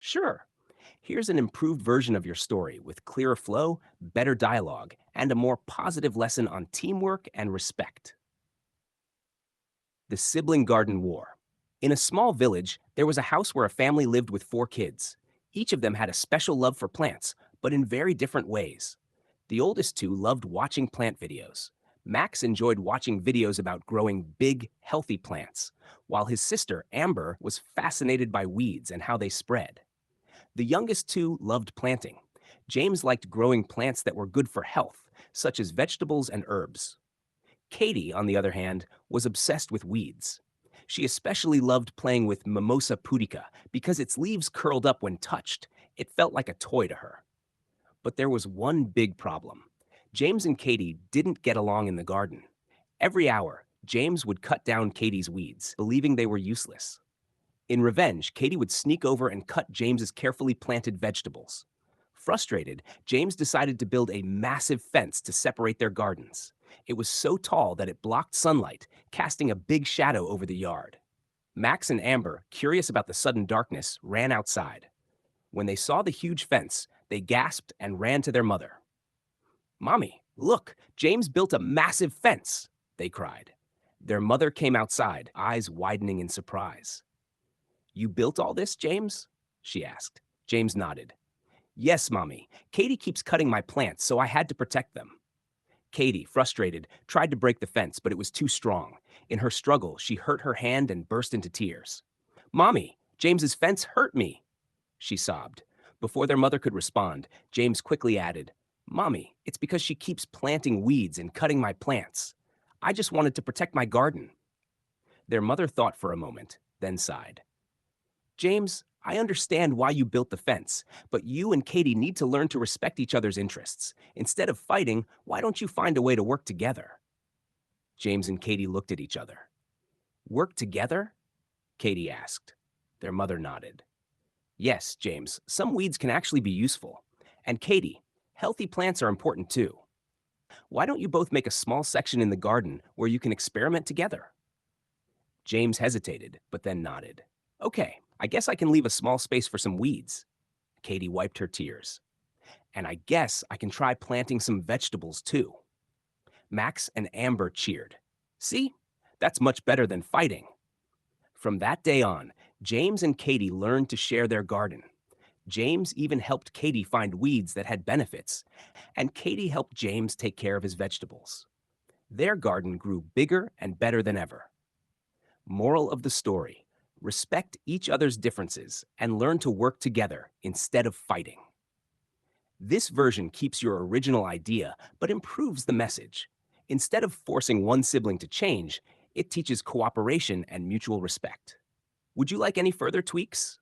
Sure. Here's an improved version of your story with clearer flow, better dialogue, and a more positive lesson on teamwork and respect. The Sibling Garden War. In a small village, there was a house where a family lived with four kids. Each of them had a special love for plants, but in very different ways. The oldest two loved watching plant videos. Max enjoyed watching videos about growing big, healthy plants, while his sister, Amber, was fascinated by weeds and how they spread. The youngest two loved planting. James liked growing plants that were good for health, such as vegetables and herbs. Katie, on the other hand, was obsessed with weeds. She especially loved playing with Mimosa pudica because its leaves curled up when touched. It felt like a toy to her. But there was one big problem. James and Katie didn't get along in the garden. Every hour, James would cut down Katie's weeds, believing they were useless. In revenge, Katie would sneak over and cut James's carefully planted vegetables. Frustrated, James decided to build a massive fence to separate their gardens. It was so tall that it blocked sunlight, casting a big shadow over the yard. Max and Amber, curious about the sudden darkness, ran outside. When they saw the huge fence, they gasped and ran to their mother. "Mommy, look, James built a massive fence," they cried. Their mother came outside, eyes widening in surprise. "You built all this, James?" she asked. James nodded. "Yes, Mommy. Katie keeps cutting my plants, so I had to protect them." Katie, frustrated, tried to break the fence, but it was too strong. In her struggle, she hurt her hand and burst into tears. "Mommy, James's fence hurt me," she sobbed. Before their mother could respond, James quickly added, "Mommy, it's because she keeps planting weeds and cutting my plants. I just wanted to protect my garden." Their mother thought for a moment, then sighed. "James, I understand why you built the fence, but you and Katie need to learn to respect each other's interests. Instead of fighting, why don't you find a way to work together?" James and Katie looked at each other. "Work together?" Katie asked. Their mother nodded. "Yes, James, some weeds can actually be useful. And Katie, healthy plants are important too. Why don't you both make a small section in the garden where you can experiment together?" James hesitated, but then nodded. "Okay, I guess I can leave a small space for some weeds." Katie wiped her tears. "And I guess I can try planting some vegetables too." Max and Amber cheered. "See? That's much better than fighting." From that day on, James and Katie learned to share their garden. James even helped Katie find weeds that had benefits, and Katie helped James take care of his vegetables. Their garden grew bigger and better than ever. Moral of the story: respect each other's differences and learn to work together instead of fighting. This version keeps your original idea but improves the message. Instead of forcing one sibling to change, it teaches cooperation and mutual respect. Would you like any further tweaks?